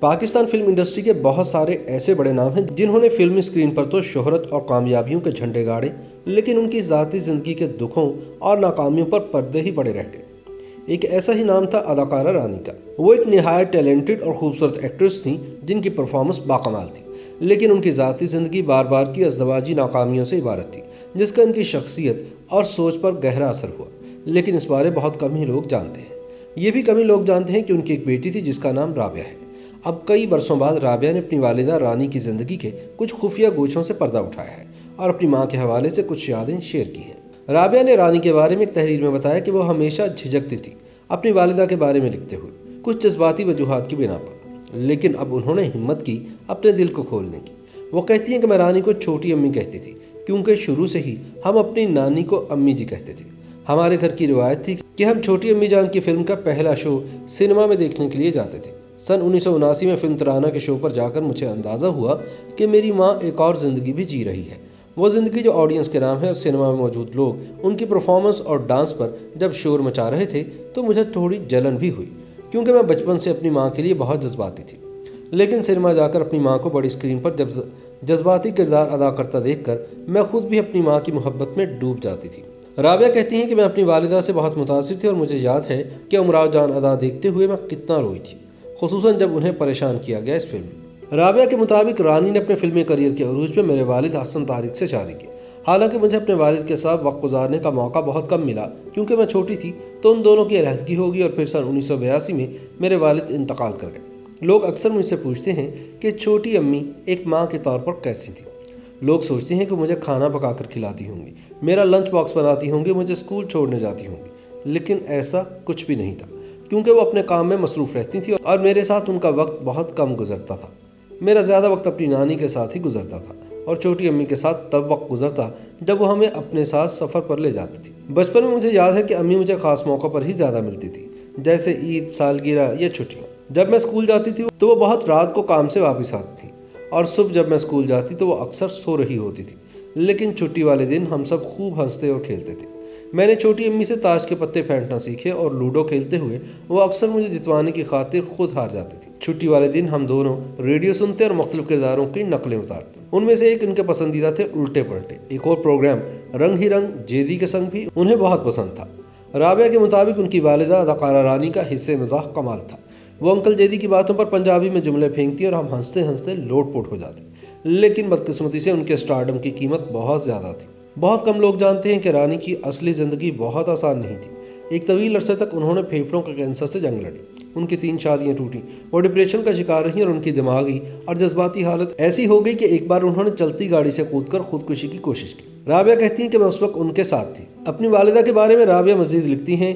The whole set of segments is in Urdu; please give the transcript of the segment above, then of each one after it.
پاکستان فلم انڈسٹری کے بہت سارے ایسے بڑے نام ہیں جنہوں نے فلمی اسکرین پر تو شہرت اور کامیابیوں کے جھنڈے گاڑے، لیکن ان کی ذاتی زندگی کے دکھوں اور ناکامیوں پر پردے ہی پڑے رہ گئے۔ ایک ایسا ہی نام تھا اداکارہ رانی کا۔ وہ ایک نہایت ٹیلنٹڈ اور خوبصورت ایکٹریس تھیں جن کی پرفارمنس باکمال تھی، لیکن ان کی ذاتی زندگی بار بار کی ازدواجی ناکامیوں سے عبارت تھی، جس کا ان کی شخصیت اور سوچ پر گہرا اثر ہوا، لیکن اس بارے بہت کم ہی لوگ جانتے ہیں۔ یہ بھی کم ہی لوگ جانتے ہیں کہ ان کی ایک بیٹی تھی جس کا نام رابعہ ہے۔ اب کئی برسوں بعد رابعہ نے اپنی والدہ رانی کی زندگی کے کچھ خفیہ گوشوں سے پردہ اٹھایا ہے اور اپنی ماں کے حوالے سے کچھ یادیں شیئر کی ہیں۔ رابعہ نے رانی کے بارے میں ایک تحریر میں بتایا کہ وہ ہمیشہ جھجکتی تھی اپنی والدہ کے بارے میں لکھتے ہوئے، کچھ جذباتی وجوہات کی بنا پر، لیکن اب انہوں نے ہمت کی اپنے دل کو کھولنے کی۔ وہ کہتی ہیں کہ میں رانی کو چھوٹی امی کہتی تھی کیونکہ شروع سے ہی ہم اپنی نانی کو امی جی کہتے تھے۔ ہمارے گھر کی روایت تھی کہ ہم چھوٹی امی جان کی فلم کا پہلا شو سینما میں دیکھنے کے لیے جاتے تھے۔ سن 1979 میں فلم ترانہ کے شو پر جا کر مجھے اندازہ ہوا کہ میری ماں ایک اور زندگی بھی جی رہی ہے، وہ زندگی جو آڈینس کے نام ہے، اور سینما میں موجود لوگ ان کی پرفارمنس اور ڈانس پر جب شور مچا رہے تھے تو مجھے تھوڑی جلن بھی ہوئی، کیونکہ میں بچپن سے اپنی ماں کے لیے بہت جذباتی تھی، لیکن سینما جا کر اپنی ماں کو بڑی اسکرین پر جب جذباتی کردار ادا کرتا دیکھ کر میں خود بھی اپنی ماں کی محبت میں ڈوب جاتی تھی۔ رابعہ کہتی ہیں کہ میں اپنی والدہ سے بہت متاثر تھی اور مجھے یاد ہے کہ امراؤ جان ادا دیکھتے ہوئے میں کتنا روئی تھی، خصوصاً جب انہیں پریشان کیا گیا اس فلم میں۔ رابعہ کے مطابق رانی نے اپنے فلمی کریئر کے عروج میں میرے والد حسن طارق سے شادی کی۔ حالانکہ مجھے اپنے والد کے ساتھ وقت گزارنے کا موقع بہت کم ملا کیونکہ میں چھوٹی تھی، تو ان دونوں کی علیحدگی ہوگی اور پھر سن 1982 میں میرے والد انتقال کر گئے۔ لوگ اکثر مجھ سے پوچھتے ہیں کہ چھوٹی امی ایک ماں کے طور پر کیسی تھی۔ لوگ سوچتے ہیں کہ مجھے کھانا پکا کر کھلاتی ہوں گی، میرا لنچ باکس بناتی ہوں گی، مجھے اسکول چھوڑنے جاتی ہوں گی، لیکن ایسا کچھ بھی نہیں تھا کیونکہ وہ اپنے کام میں مصروف رہتی تھی اور میرے ساتھ ان کا وقت بہت کم گزرتا تھا۔ میرا زیادہ وقت اپنی نانی کے ساتھ ہی گزرتا تھا اور چھوٹی امی کے ساتھ تب وقت گزرتا جب وہ ہمیں اپنے ساتھ سفر پر لے جاتی تھی۔ بچپن میں مجھے یاد ہے کہ امی مجھے خاص موقع پر ہی زیادہ ملتی تھی، جیسے عید، سالگرہ یا چھٹیاں۔ جب میں اسکول جاتی تھی تو وہ بہت رات کو کام سے واپس آتی تھی اور صبح جب میں اسکول جاتی تو وہ اکثر سو رہی ہوتی تھی، لیکن چھٹی والے دن ہم سب خوب ہنستے اور کھیلتے تھے۔ میں نے چھوٹی امی سے تاش کے پتے پھینٹنا سیکھے اور لوڈو کھیلتے ہوئے وہ اکثر مجھے جتوانے کی خاطر خود ہار جاتی تھی۔ چھٹی والے دن ہم دونوں ریڈیو سنتے اور مختلف کرداروں کی نقلیں اتارتے۔ ان میں سے ایک ان کے پسندیدہ تھے الٹے پلٹے۔ ایک اور پروگرام رنگ ہی رنگ جیدی کے سنگ بھی انہیں بہت پسند تھا۔ رابعہ کے مطابق ان کی والدہ اداکارہ رانی کا حصے مزاح کمال تھا۔ وہ انکل جیدی کی باتوں پر پنجابی میں جملے پھینکتی اور ہم ہنستے ہنستے لوٹ پوٹ ہو جاتے، لیکن بدقسمتی سے ان کے اسٹارڈم کی قیمت بہت زیادہ تھی۔ بہت کم لوگ جانتے ہیں کہ رانی کی اصلی زندگی بہت آسان نہیں تھی۔ ایک طویل عرصے تک انہوں نے پھیپھڑوں کے کینسر سے جنگ لڑی، ان کی 3 شادیاں ٹوٹیں، وہ ڈپریشن کا شکار رہیں اور ان کی دماغی اور جذباتی حالت ایسی ہو گئی کہ ایک بار انہوں نے چلتی گاڑی سے کود کر خودکشی کی کوشش کی۔ رابعہ کہتی ہیں کہ میں اس وقت ان کے ساتھ تھی۔ اپنی والدہ کے بارے میں رابعہ مزید لکھتی ہیں،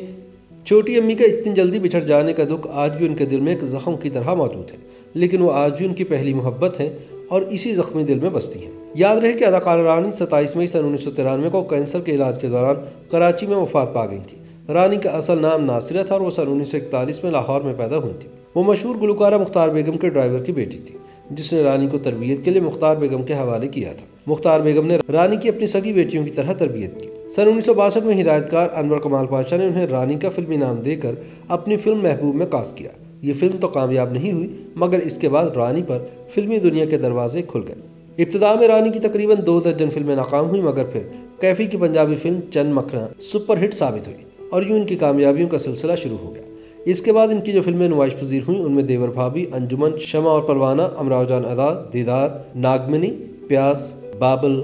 چھوٹی امی کا اتنی جلدی بچھڑ جانے کا دکھ آج بھی ان کے دل میں ایک زخم کی طرح موجود ہے، لیکن وہ آج بھی ان کی پہلی محبت ہے اور اسی زخمی دل میں بستی ہیں۔ یاد رہے کہ اداکارہ رانی 27 مئی سن 1993 کو کینسر کے علاج کے دوران کراچی میں وفات پا گئی تھی۔ رانی کا اصل نام ناصرہ تھا اور وہ سن 1941 میں لاہور میں پیدا ہوئی تھی۔ وہ مشہور گلوکارہ مختار بیگم کے ڈرائیور کی بیٹی تھی جس نے رانی کو تربیت کے لیے مختار بیگم کے حوالے کیا تھا۔ مختار بیگم نے رانی کی اپنی سگی بیٹیوں کی طرح تربیت کی۔ سن 1962 میں ہدایت کار انور کمال پاشا نے انہیں رانی کا فلمی نام دے کر اپنی فلم محبوب میں کاسٹ کیا۔ یہ فلم تو کامیاب نہیں ہوئی، مگر اس کے بعد رانی پر فلمی دنیا کے دروازے کھل گئے۔ ابتدا میں رانی کی تقریباً 2 درجن فلمیں ناکام ہوئی، مگر پھر کیفی کی پنجابی فلم چند مکھنا سپر ہٹ ثابت ہوئی اور یوں ان کی کامیابیوں کا سلسلہ شروع ہو گیا۔ اس کے بعد ان کی جو فلمیں نمائش پذیر ہوئیں ان میں دیور بھابھی، انجمن، شمع اور پروانہ، امراؤ جان ادا، دیدار، ناگمنی، پیاس، بابل،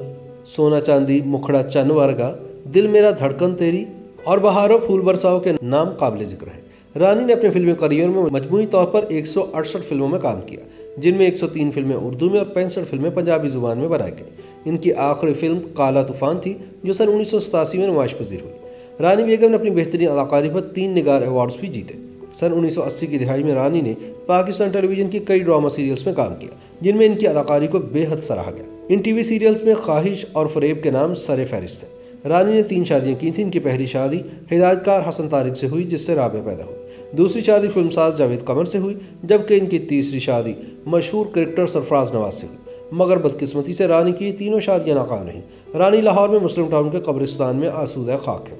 سونا چاندی، مکھڑا چن ورگا، دل میرا دھڑکن تیری اور بہارو پھول برساؤ کے نام قابل ذکر ہیں۔ رانی نے اپنے فلمی کریئر میں مجموعی طور پر 168 فلموں میں کام کیا، جن میں 103 فلمیں اردو میں اور 65 فلمیں پنجابی زبان میں بنائی گئیں۔ ان کی آخری فلم کالا طوفان تھی جو سن 1987 میں نمائش پذیر ہوئی۔ رانی بیگم نے اپنی بہترین اداکاری پر 3 نگار ایوارڈز بھی جیتے۔ سن 1980 کی دہائی میں رانی نے پاکستان ٹیلی ویژن کی کئی ڈرامہ سیریلز میں کام کیا جن میں ان کی اداکاری کو بے حد سراہا گیا۔ ان ٹی وی سیریلز میں خواہش اور فریب کے نام سر فہرست ہیں۔ رانی نے 3 شادیاں کی تھیں۔ ان کی پہلی شادی ہدایت کار حسن طارق سے ہوئی جس سے رابعہ پیدا ہوئی۔ دوسری شادی فلم ساز جاوید قمر سے ہوئی، جبکہ ان کی تیسری شادی مشہور کرکٹر سرفراز نواز سے ہوئی، مگر بدقسمتی سے رانی کی تینوں شادیاں ناکام رہیں۔ رانی لاہور میں مسلم ٹاؤن کے قبرستان میں آسودہ خاک ہیں۔